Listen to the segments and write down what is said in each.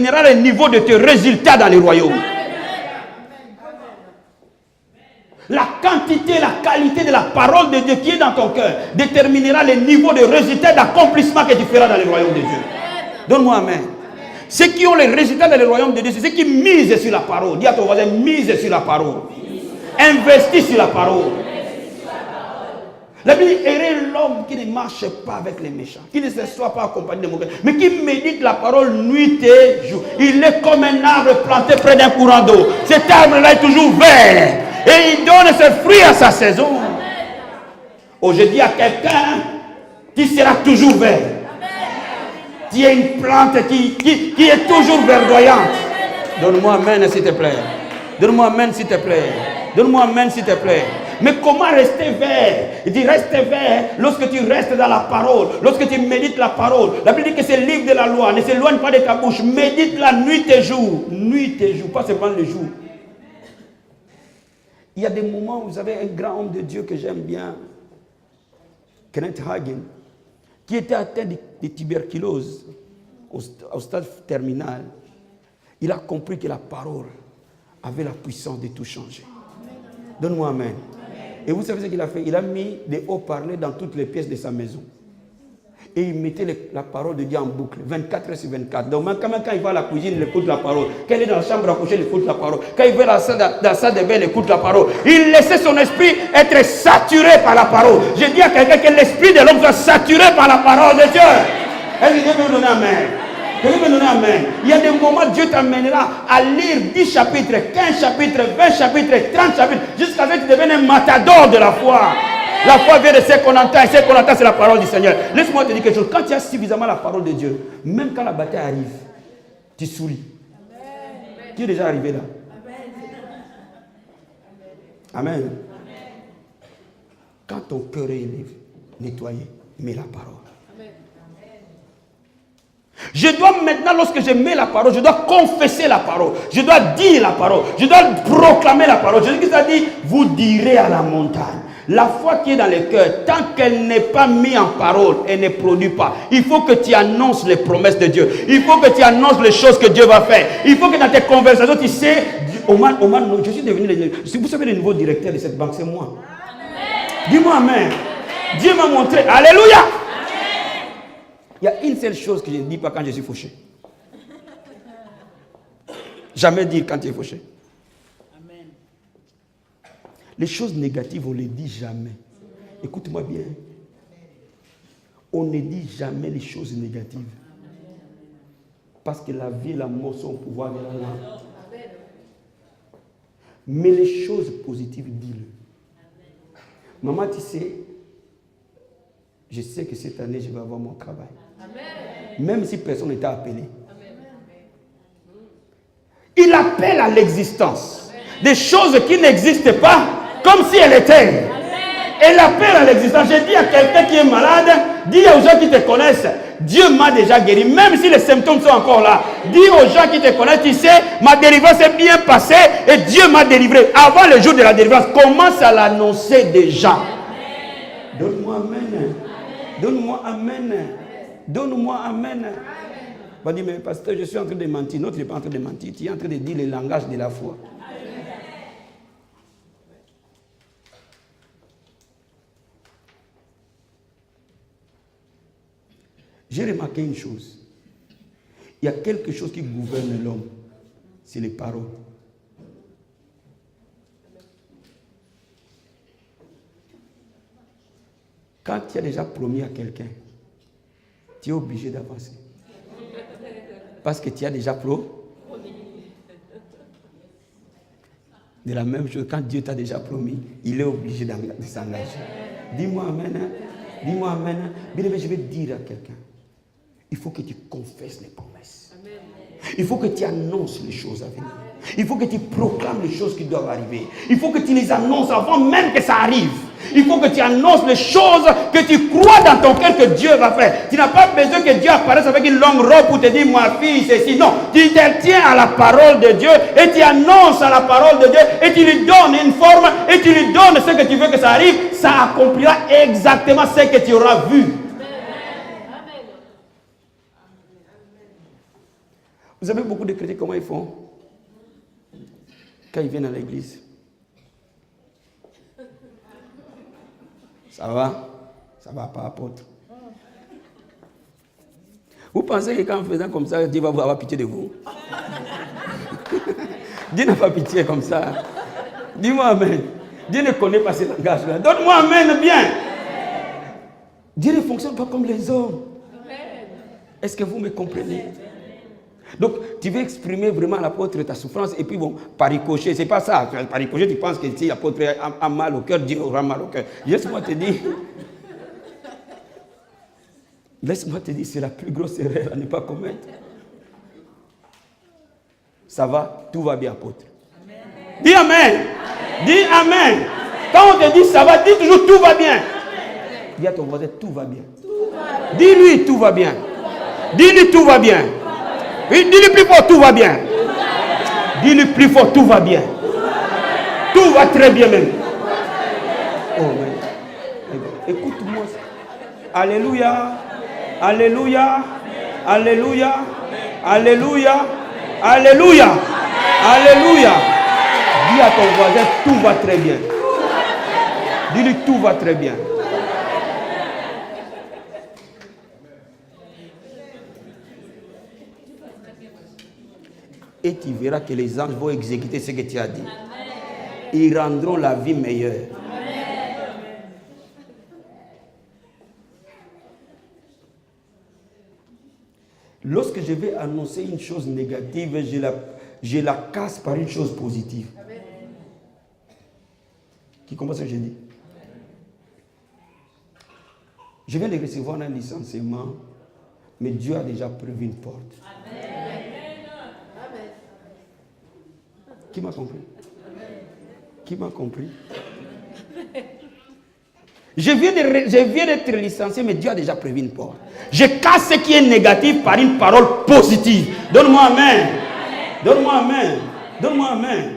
déterminera le niveau de tes résultats dans les royaumes. La quantité, la qualité de la parole de Dieu qui est dans ton cœur déterminera le niveau de résultats, d'accomplissement que tu feras dans les royaumes de Dieu. Donne-moi amen. Ceux qui ont les résultats dans les royaumes de Dieu, c'est ceux qui misent sur la parole. Dis à ton voisin, mise sur la parole. Investis sur la parole. La Bible dit, heureux l'homme qui ne marche pas avec les méchants, qui ne se soit pas accompagné de mauvais, mais qui médite la parole nuit et jour. Il est comme un arbre planté près d'un courant d'eau. Cet arbre-là est toujours vert. Et il donne ses fruits à sa saison. Oh, je dis à quelqu'un, tu seras toujours vert. Tu es une plante qui est toujours verdoyante. Donne-moi amen s'il te plaît. Donne-moi amen s'il te plaît. Donne-moi amen s'il te plaît. Mais comment rester vert? Il dit reste vert lorsque tu restes dans la parole, lorsque tu médites la parole. La Bible dit que c'est le livre de la loi, ne s'éloigne pas de ta bouche. Médite la nuit et jour. Nuit et jour, pas seulement le jour. Il y a des moments où vous avez un grand homme de Dieu que j'aime bien, Kenneth Hagin, qui était atteint de tuberculose au stade terminal. Il a compris que la parole avait la puissance de tout changer. Donne-moi amen. Et vous savez ce qu'il a fait? Il a mis des haut-parleurs dans toutes les pièces de sa maison. Et il mettait la parole de Dieu en boucle, 24 heures sur 24. Donc, quand il va à la cuisine, il écoute la parole. Quand il est dans la chambre à coucher, il écoute la parole. Quand il va dans la salle de bain, il écoute la parole. Il laissait son esprit être saturé par la parole. Je dis à quelqu'un que l'esprit de l'homme soit saturé par la parole de Dieu. Est-ce que Dieu peut me donner amen? Dieu peut me donner amen. Il y a des moments où Dieu t'amènera à lire 10 chapitres, 15 chapitres, 20 chapitres, 30 chapitres, jusqu'à ce que tu deviennes un matador de la foi. La foi vient de ce qu'on entend, et ce qu'on entend, c'est la parole du Seigneur. Laisse-moi te dire quelque chose. Quand tu as suffisamment la parole de Dieu, même quand la bataille arrive, tu souris. Amen. Tu es déjà arrivé là. Amen. Amen. Quand ton cœur est nettoyé, mets la parole. Amen. Je dois maintenant, lorsque je mets la parole, je dois confesser la parole. Je dois dire la parole. Je dois proclamer la parole. Jésus a dit, vous direz à la montagne. La foi qui est dans le cœur, tant qu'elle n'est pas mise en parole, elle ne produit pas. Il faut que tu annonces les promesses de Dieu. Il faut que tu annonces les choses que Dieu va faire. Il faut que dans tes conversations, tu sais, Oman, je suis devenu, si vous savez le nouveau directeur de cette banque, c'est moi. Dis-moi amen. Dieu m'a montré. Alléluia. Amen. Il y a une seule chose que je ne dis pas quand je suis fauché. Jamais dire quand tu es fauché. Les choses négatives, on ne les dit jamais. Écoute-moi bien. On ne dit jamais les choses négatives. Parce que la vie et la mort sont au pouvoir de la langue. Mais les choses positives, dis-le. Maman, tu sais, je sais que cette année, je vais avoir mon travail. Même si personne n'était appelé. Il appelle à l'existence des choses qui n'existent pas. Comme si elle était. Elle appelle à l'existence. Je dis à quelqu'un qui est malade, dis aux gens qui te connaissent, Dieu m'a déjà guéri, même si les symptômes sont encore là. Dis aux gens qui te connaissent, tu sais, ma délivrance est bien passée et Dieu m'a délivré. Avant le jour de la délivrance, commence à l'annoncer déjà. Donne-moi amen. Donne-moi amen. Donne-moi amen. On va dire, mais pasteur, je suis en train de mentir. Non, tu n'es pas en train de mentir. Tu es en train de dire le langage de la foi. J'ai remarqué une chose. Il y a quelque chose qui gouverne l'homme. C'est les paroles. Quand tu as déjà promis à quelqu'un, tu es obligé d'avancer. Parce que tu as déjà promis. De la même chose, quand Dieu t'a déjà promis, il est obligé de s'engager. Dis-moi amen. Dis-moi amen. Bien aimé, je vais dire à quelqu'un. Il faut que tu confesses les promesses. Il faut que tu annonces les choses à venir. Il faut que tu proclames les choses qui doivent arriver. Il faut que tu les annonces avant même que ça arrive. Il faut que tu annonces les choses que tu crois dans ton cœur que Dieu va faire. Tu n'as pas besoin que Dieu apparaisse avec une longue robe pour te dire, ma fille, c'est si. Non, tu te tiens à la parole de Dieu et tu annonces à la parole de Dieu et tu lui donnes une forme et tu lui donnes ce que tu veux que ça arrive. Ça accomplira exactement ce que tu auras vu. Vous savez beaucoup de chrétiens, comment ils font quand ils viennent à l'église? Ça va? Ça va pas, apôtre. Vous pensez que qu'en faisant comme ça, Dieu va avoir pitié de vous? Dieu n'a pas pitié comme ça. Dis-moi amen. Dieu ne connaît pas ces langages-là. Donne-moi amen bien. Dieu ne fonctionne pas comme les hommes. Est-ce que vous me comprenez? Donc, tu veux exprimer vraiment à l'apôtre ta souffrance et puis bon, par ricochet, c'est pas ça. Par ricochet, tu penses que si l'apôtre a mal au cœur, Dieu aura mal au cœur. Laisse-moi te dire, c'est la plus grosse erreur à ne pas commettre. Ça va, tout va bien, apôtre. Amen. Dis amen. Dis amen. Quand on te dit ça va, dis toujours tout va bien. Dis à ton voisin, tout va bien. Dis-lui, tout va bien. Dis-lui, tout va bien. Dis-lui plus fort, tout va bien. Dis-lui plus fort, tout va bien. Tout va très bien même. Oh, écoute-moi. Alléluia. Alléluia. Alléluia. Alléluia. Alléluia. Alléluia. Dis à ton voisin, tout va très bien. Dis-lui, tout va très bien. Et tu verras que les anges vont exécuter ce que tu as dit. Ils rendront la vie meilleure. Lorsque je vais annoncer une chose négative, je la casse par une chose positive. Qui comprend ce que je dis? Je viens de recevoir un licenciement, mais Dieu a déjà prévu une porte. Qui m'a compris? Qui m'a compris? Je viens d'être licencié, mais Dieu a déjà prévu une porte. Je casse ce qui est négatif par une parole positive. Donne-moi amen. Donne-moi amen. Donne-moi amen.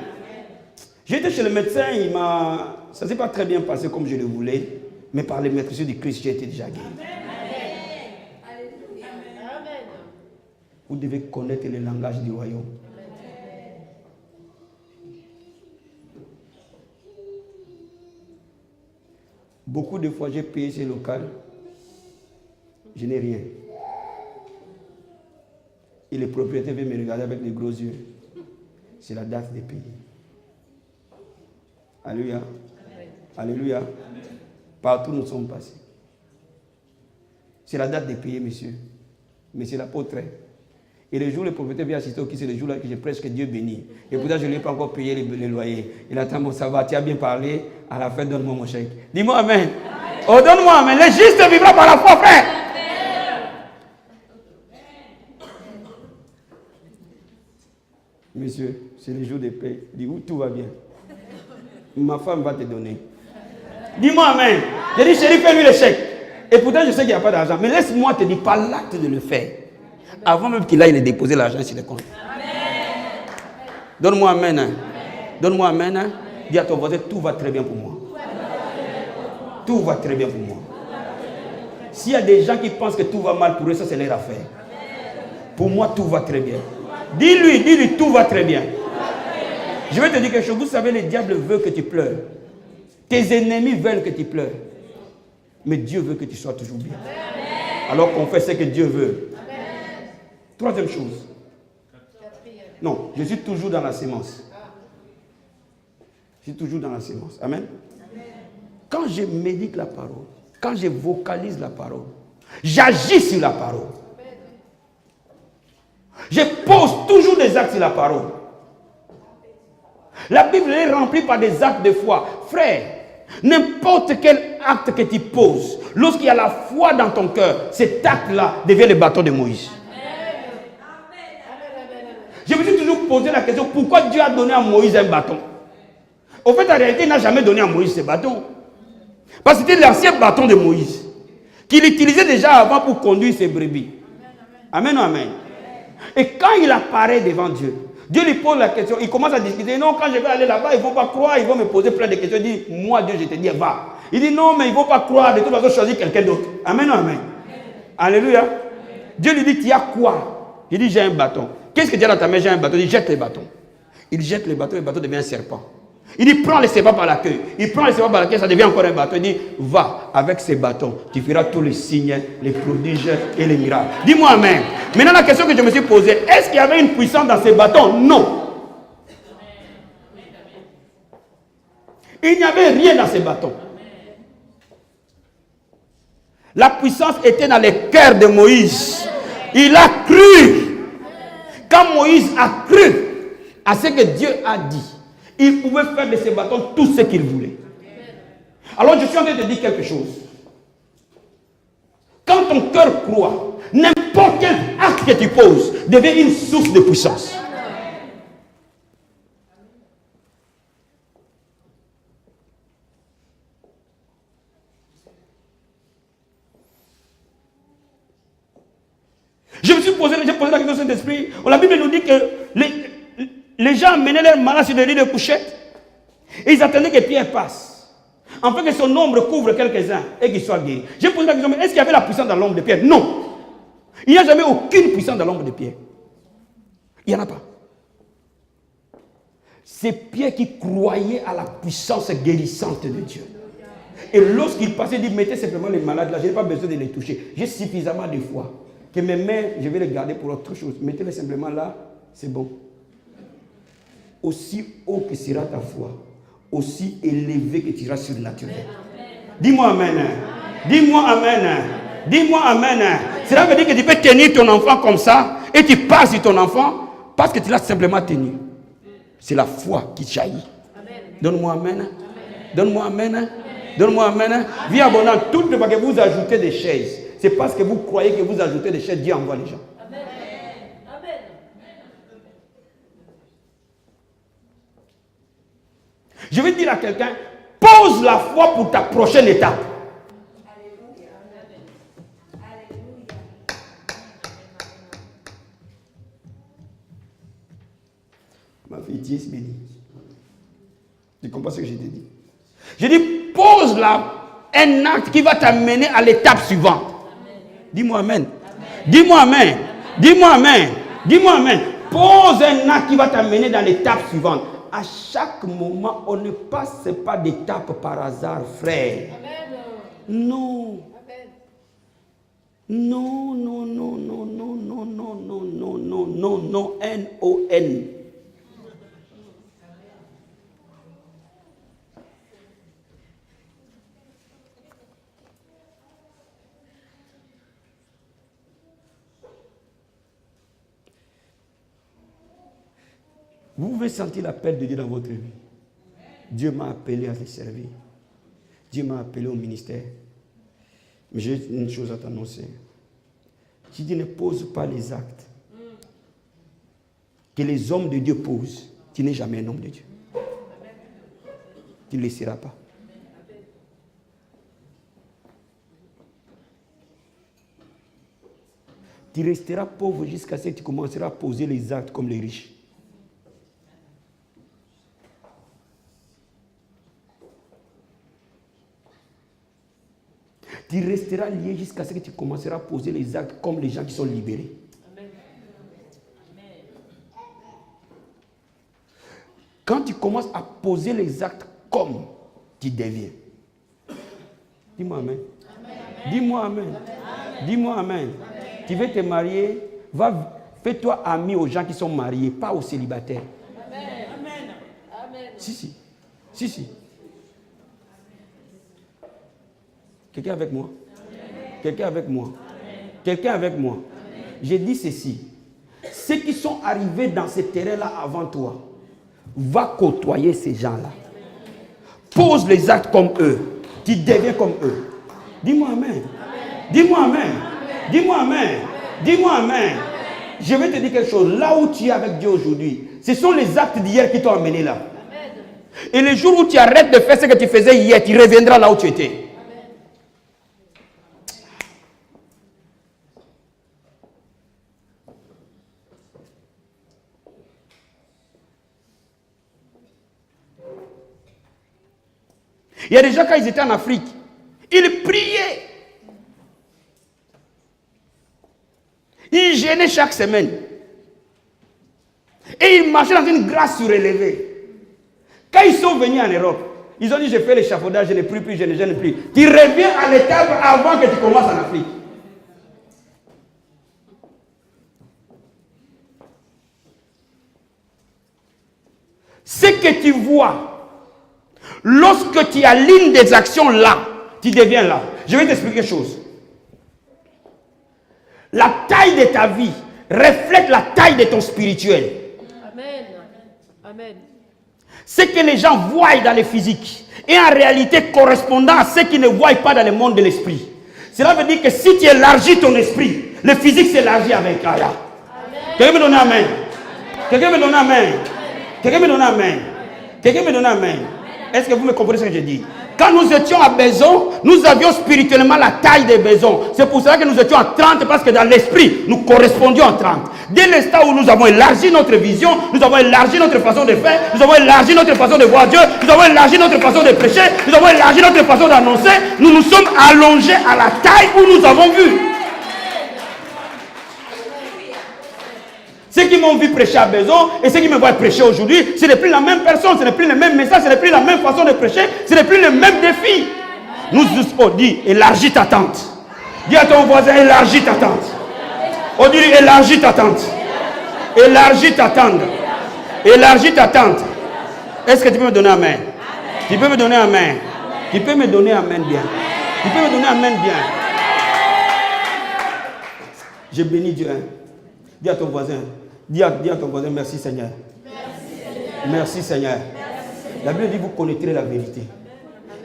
J'étais chez le médecin, ça ne s'est pas très bien passé comme je le voulais, mais par les maîtrises du Christ, j'ai été déjà guéri. Vous devez connaître le langage du royaume. Beaucoup de fois, j'ai payé ces locales. Je n'ai rien. Et le propriétaire veut me regarder avec les gros yeux. C'est la date de payer. Alléluia. Alléluia. Partout nous sommes passés. C'est la date de payer, monsieur. Mais c'est l'apôtre. Et le jour où le propriétaire vient assister au qui, c'est le jour-là que j'ai presque Dieu béni. Et pourtant, je ne lui ai pas encore payé les loyers. Il attend, bon, ça va, tu as bien parlé. À la fin, donne-moi mon chèque. Dis-moi amen. Oh, donne-moi amen. Le juste vivra par la foi, frère. Monsieur, c'est le jour de paix. Dis où tout va bien. Ma femme va te donner. Dis-moi amen. J'ai dit, chérie, fais-lui le chèque. Et pourtant, je sais qu'il n'y a pas d'argent. Mais laisse-moi te dire, pas l'acte de le faire. Avant même qu'il aille déposer l'argent sur le compte. Donne-moi amen. Hein. Donne-moi amen. Hein. Dis à ton voisin, tout va très bien pour moi. Tout va très bien pour moi. S'il y a des gens qui pensent que tout va mal pour eux, ça c'est leur affaire. Pour moi, tout va très bien. Dis-lui, tout va très bien. Je vais te dire quelque chose. Vous savez, le diable veut que tu pleures. Tes ennemis veulent que tu pleures. Mais Dieu veut que tu sois toujours bien. Alors qu'on fait ce que Dieu veut. Troisième chose. Non, je suis toujours dans la sémence. Je suis toujours dans la sémence. Amen. Quand je médite la parole, quand je vocalise la parole, j'agis sur la parole. Je pose toujours des actes sur la parole. La Bible est remplie par des actes de foi. Frère, n'importe quel acte que tu poses, lorsqu'il y a la foi dans ton cœur, cet acte-là devient le bâton de Moïse. Je me suis toujours posé la question, pourquoi Dieu a donné à Moïse un bâton? Au fait, en réalité, il n'a jamais donné à Moïse ce bâton. Parce que c'était l'ancien bâton de Moïse, qu'il utilisait déjà avant pour conduire ses brebis. Amen ou amen. Et quand il apparaît devant Dieu, Dieu lui pose la question, il commence à discuter. Non, quand je vais aller là-bas, ils ne vont pas croire, ils vont me poser plein de questions. Il dit, moi Dieu, je te dis, va. Il dit, non, mais ils ne vont pas croire, de toute façon, choisis quelqu'un d'autre. Amen ou amen. Alléluia. Dieu lui dit, tu as quoi? Il dit, j'ai un bâton. Qu'est-ce que tu as dans ta main? J'ai un bâton. Il jette les bâtons. Il jette les bâtons devient un serpent. Il dit, prends les serpents par la queue. Il prend les serpents par la queue, ça devient encore un bâton. Il dit, va, avec ces bâtons, tu feras tous les signes, les prodiges et les miracles. Dis-moi amen. Maintenant, la question que je me suis posée, est-ce qu'il y avait une puissance dans ces bâtons? Non. Il n'y avait rien dans ces bâtons. La puissance était dans les cœurs de Moïse. Il a cru. Quand Moïse a cru à ce que Dieu a dit, il pouvait faire de ces bâtons tout ce qu'il voulait. Alors je suis en train de te dire quelque chose. Quand ton cœur croit, n'importe quel acte que tu poses devient une source de puissance. Je me suis posé la question de Saint-Esprit. La Bible nous dit que les gens amenaient leurs malades sur le lit de couchette et ils attendaient que Pierre passe, afin que son ombre couvre quelques-uns et qu'ils soient guéris. J'ai posé la question, mais est-ce qu'il y avait la puissance dans l'ombre de Pierre? Non. Il n'y a jamais aucune puissance dans l'ombre de Pierre. Il n'y en a pas. C'est Pierre qui croyait à la puissance guérissante de Dieu. Et lorsqu'il passait, il dit, mettez simplement les malades là, je n'ai pas besoin de les toucher. J'ai suffisamment de foi que mes mains, je vais les garder pour autre chose. Mettez-les simplement là, c'est bon. Aussi haut que sera ta foi, aussi élevé que tu seras surnaturel. Dis-moi amen. Dis-moi amen. Dis-moi amen. Cela veut dire que tu peux tenir ton enfant comme ça et tu passes sur ton enfant parce que tu l'as simplement tenu. C'est la foi qui jaillit. Donne-moi amen. Donne-moi amen. Donne-moi amen. Vie abondante, tout ne pas que vous ajoutez des chaises. C'est parce que vous croyez que vous ajoutez des chaises, Dieu envoie les gens. Amen. Amen. Je vais dire à quelqu'un, pose la foi pour ta prochaine étape. Ma fille, Dieu est bénie. Tu comprends ce que je t'ai dit? Je dis, pose un acte qui va t'amener à l'étape suivante. Dis-moi amen. Dis-moi amen. Dis-moi amen. Dis-moi amen. Pose un acte qui va t'amener dans l'étape suivante. À chaque moment, on ne passe pas d'étape par hasard, frère. Non. Non, non, non, non, non, non, non, non, non, non, non, non, N-O-N. Vous pouvez sentir l'appel de Dieu dans votre vie. Dieu m'a appelé à te servir. Dieu m'a appelé au ministère. Mais j'ai une chose à t'annoncer. Si tu ne poses pas les actes que les hommes de Dieu posent, tu n'es jamais un homme de Dieu. Tu ne le seras pas. Tu resteras pauvre jusqu'à ce que tu commenceras à poser les actes comme les riches. Tu resteras lié jusqu'à ce que tu commenceras à poser les actes comme les gens qui sont libérés. Amen. Quand tu commences à poser les actes comme tu deviens. Dis-moi amen. Dis-moi amen. Dis-moi amen. Tu veux te marier, fais-toi ami aux gens qui sont mariés, pas aux célibataires. Amen. Si. Quelqu'un avec moi? Quelqu'un avec moi? Quelqu'un avec moi? J'ai dit ceci. Ceux qui sont arrivés dans ce terrain-là avant toi, va côtoyer ces gens-là. Pose les actes comme eux. Tu deviens comme eux. Dis-moi amen. Dis-moi amen. Dis-moi amen. Dis-moi amen. Je vais te dire quelque chose. Là où tu es avec Dieu aujourd'hui, ce sont les actes d'hier qui t'ont amené là. Et le jour où tu arrêtes de faire ce que tu faisais hier, tu reviendras là où tu étais. Il y a des gens, quand ils étaient en Afrique, ils priaient. Ils jeûnaient chaque semaine. Et ils marchaient dans une grâce surélevée. Quand ils sont venus en Europe, ils ont dit, j'ai fait l'échafaudage, je n'ai plus, je ne gêne plus. Tu reviens à l'étape avant que tu commences en Afrique. Ce que tu vois, lorsque tu alignes des actions là, tu deviens là. Je vais t'expliquer quelque chose. La taille de ta vie reflète la taille de ton spirituel. Amen. Amen. Ce que les gens voient dans le physique est en réalité correspondant à ce qu'ils ne voient pas dans le monde de l'esprit. Cela veut dire que si tu élargis ton esprit, le physique s'élargit avec Allah. Quelqu'un me donne amen. Quelqu'un me donne amen. Quelqu'un me donne amen. Quelqu'un me donne amen. Est-ce que vous me comprenez ce que je dis? Quand nous étions à Bézon, nous avions spirituellement la taille des Bézons. C'est pour cela que nous étions à 30, parce que dans l'esprit, nous correspondions à 30. Dès l'instant où nous avons élargi notre vision, nous avons élargi notre façon de faire, nous avons élargi notre façon de voir Dieu, nous avons élargi notre façon de prêcher, nous avons élargi notre façon d'annoncer, nous nous sommes allongés à la taille où nous avons vu. Ceux qui m'ont vu prêcher à Bézon et ceux qui me voient prêcher aujourd'hui, ce n'est plus la même personne, ce n'est plus le même message, ce n'est plus la même façon de prêcher, ce n'est plus le même défi. Nous on dit, élargis ta tente. Dis à ton voisin, élargis ta tente. On dit, élargis ta tente. Élargis ta tente. Élargis ta tente. Est-ce que tu peux me donner amen? Tu peux me donner amen? Tu peux me donner amen bien? Tu peux me donner amen bien? Je bénis Dieu. Dis à ton voisin. Dis à ton voisin, merci Seigneur. Merci Seigneur. La Bible dit, vous connaîtrez la vérité.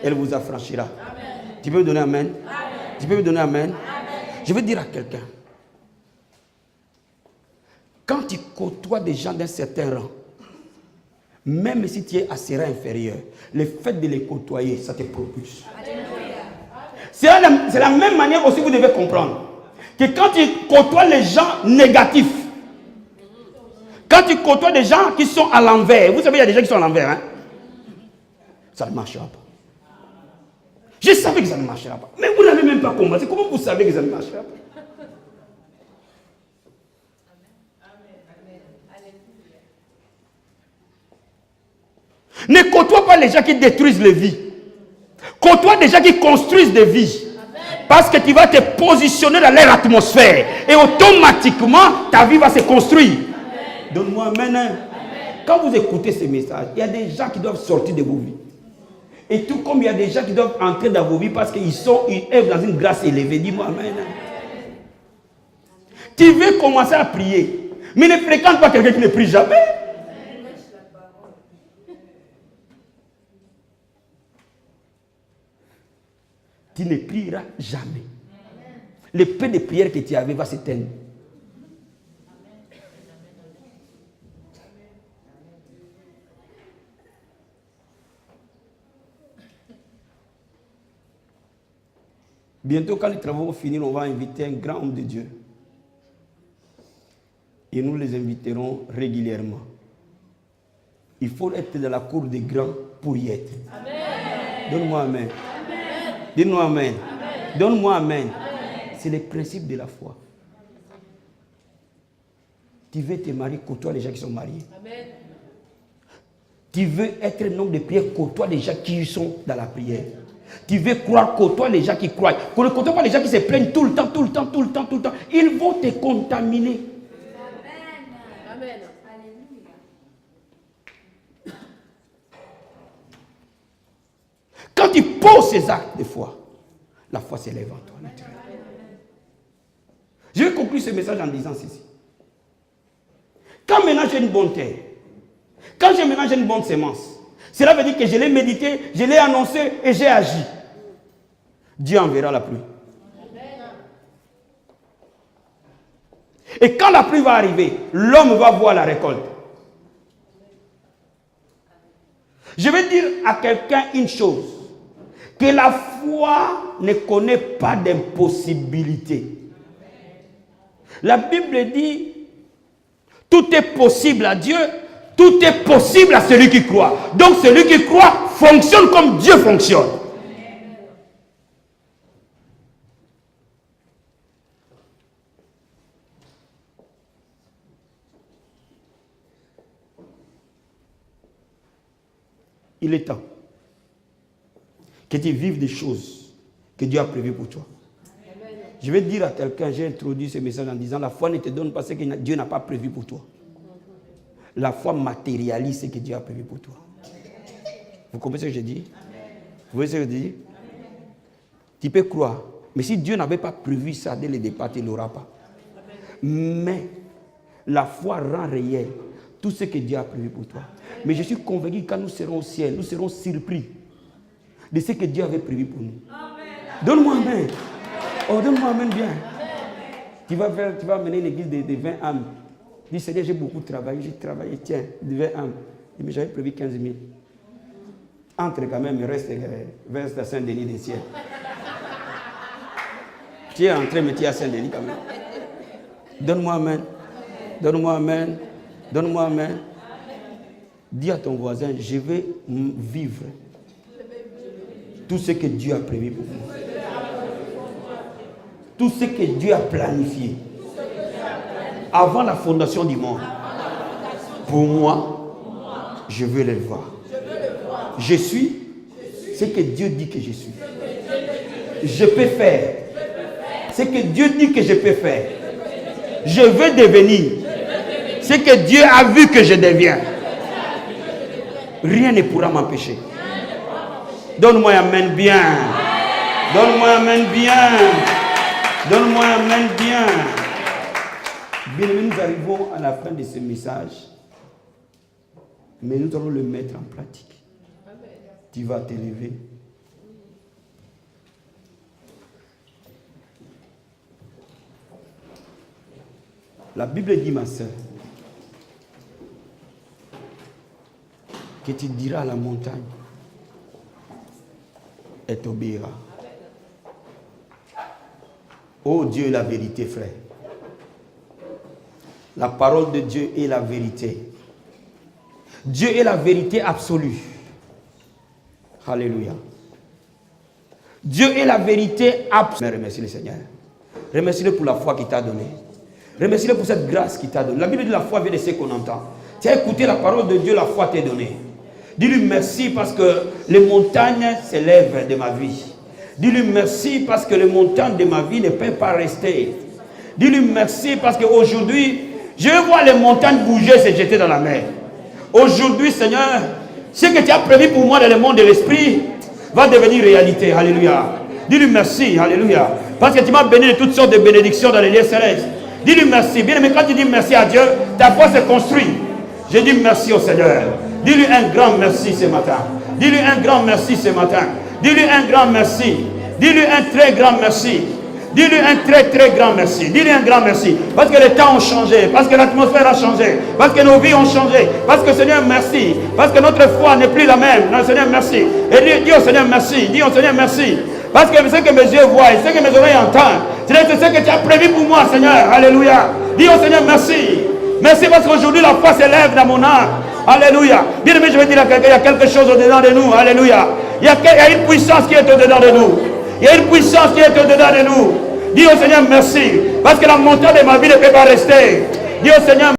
Elle vous affranchira. Amen. Tu peux me donner amen? Amen. Tu peux me donner amen? Amen. Je veux dire à quelqu'un. Quand tu côtoies des gens d'un certain rang, même si tu es à ce rang inférieur, le fait de les côtoyer, ça te propulse. C'est la même manière aussi vous devez comprendre. Que quand tu côtoies les gens négatifs, quand tu côtoies des gens qui sont à l'envers, vous savez, il y a des gens qui sont à l'envers, hein? Ça ne marchera pas. Je savais que ça ne marchera pas. Mais vous n'avez même pas commencé. Comment vous savez que ça ne marchera pas? Ne côtoie pas les gens qui détruisent les vies. Côtoie des gens qui construisent des vies. Parce que tu vas te positionner dans leur atmosphère. Et automatiquement, ta vie va se construire. Donne-moi amen. Amen. Quand vous écoutez ces messages, il y a des gens qui doivent sortir de vos vies. Et tout comme il y a des gens qui doivent entrer dans vos vies parce qu'ils œuvrent dans une grâce élevée. Dis-moi amen. Tu veux commencer à prier, mais ne fréquente pas quelqu'un qui ne prie jamais. Tu ne prieras jamais. Le peu de prière que tu avais va s'éteindre. Bientôt, quand les travaux vont finir, on va inviter un grand homme de Dieu. Et nous les inviterons régulièrement. Il faut être dans la cour des grands pour y être. Amen. Donne-moi amen. Dis-moi amen. Donne-moi amen. C'est le principe de la foi. Tu veux te marier, côtoie les gens qui sont mariés. Amen. Tu veux être un homme de prière, côtoie les gens qui sont dans la prière. Tu veux croire, côtoie les gens qui croient. Ne côtoie pas les gens qui se plaignent tout le temps. Ils vont te contaminer. Amen. Amen. Quand tu poses ces actes de foi, la foi s'élève en toi naturellement. Je vais conclure ce message en disant ceci. Quand maintenant j'ai une bonne terre, quand j'ai maintenant une bonne sémence, cela veut dire que je l'ai médité, je l'ai annoncé et j'ai agi. Dieu enverra la pluie. Et quand la pluie va arriver, l'homme va voir la récolte. Je vais dire à quelqu'un une chose, que la foi ne connaît pas d'impossibilité. La Bible dit, tout est possible à Dieu, tout est possible à celui qui croit. Donc celui qui croit fonctionne comme Dieu fonctionne. Il est temps que tu vives des choses que Dieu a prévues pour toi. Amen. Je vais dire à quelqu'un, j'ai introduit ce message en disant, la foi ne te donne pas ce que Dieu n'a pas prévu pour toi. La foi matérialise ce que Dieu a prévu pour toi. Vous comprenez ce que je dis? Vous voyez ce que je dis? Tu peux croire. Mais si Dieu n'avait pas prévu ça dès le départ, il ne l'aura pas. Mais la foi rend réel tout ce que Dieu a prévu pour toi. Mais je suis convaincu que quand nous serons au ciel, nous serons surpris de ce que Dieu avait prévu pour nous. Donne-moi un amen. Oh, donne-moi un amen bien. Tu vas mener une église de 20 âmes. Dis, Seigneur, j'ai beaucoup travaillé, tiens, de 20 âmes. Mais j'avais prévu 15 000. Entre quand même, il reste vers la Saint-Denis des ciels. Tu es entré, mais tu es à Saint-Denis quand même. Donne-moi amen. Donne-moi amen. Donne-moi amen. Dis à ton voisin, je vais vivre tout ce que Dieu a prévu pour moi. Tout ce que Dieu a planifié avant la fondation du monde. Pour moi, je veux le voir. Je suis ce que Dieu dit que je suis. Je peux faire ce que Dieu dit que je peux faire. Je veux devenir ce que Dieu a vu que je deviens. Rien ne pourra m'empêcher. Donne-moi un amen bien. Donne-moi un amen bien. Donne-moi un amen bien. Bien, nous arrivons à la fin de ce message. Mais nous allons le mettre en pratique. Tu vas te lever. La Bible dit, ma soeur, que tu diras à la montagne, et t'obéira. Oh Dieu, la vérité, frère. La parole de Dieu est la vérité. Dieu est la vérité absolue. Alléluia. Dieu est la vérité absolue. Remercie le Seigneur. Remercie-le pour la foi qu'il t'a donnée. Remercie-le pour cette grâce qu'il t'a donnée. La Bible dit la foi vient de ce qu'on entend. Tu as écouté la parole de Dieu, la foi t'est donnée. Dis-lui merci parce que les montagnes s'élèvent de ma vie. Dis-lui merci parce que les montagnes de ma vie ne peuvent pas rester. Dis-lui merci parce qu'aujourd'hui, je vais voir les montagnes bouger, se jeter dans la mer. Aujourd'hui, Seigneur, ce que tu as prévu pour moi dans le monde de l'esprit va devenir réalité. Alléluia. Dis-lui merci. Alléluia. Parce que tu m'as béni de toutes sortes de bénédictions dans les lieux célestes. Dis-lui merci. Bien, mais quand tu dis merci à Dieu, ta foi se construit. Je dis merci au Seigneur. Dis-lui un grand merci ce matin. Dis-lui un grand merci ce matin. Dis-lui un grand merci. Dis-lui un très grand merci. Dis-lui un très très grand merci. Dis-lui un grand merci. Parce que les temps ont changé. Parce que l'atmosphère a changé. Parce que nos vies ont changé. Parce que Seigneur merci. Parce que notre foi n'est plus la même. Non, Seigneur merci. Et dis au Seigneur merci. Dis au Seigneur merci. Parce que ce que mes yeux voient et ce que mes oreilles entendent, c'est ce que tu as prévu pour moi, Seigneur. Alléluia. Dis au Seigneur merci. Merci parce qu'aujourd'hui la foi s'élève dans mon âme. Alléluia. Bien aimé, je vais dire à quelqu'un, il y a quelque chose au-dedans de nous. Alléluia. Il y a une puissance qui est au-dedans de nous. Il y a une puissance qui est au-dedans de nous. Dis au Seigneur merci. Parce que la montagne de ma vie ne peut pas rester. Dis au Seigneur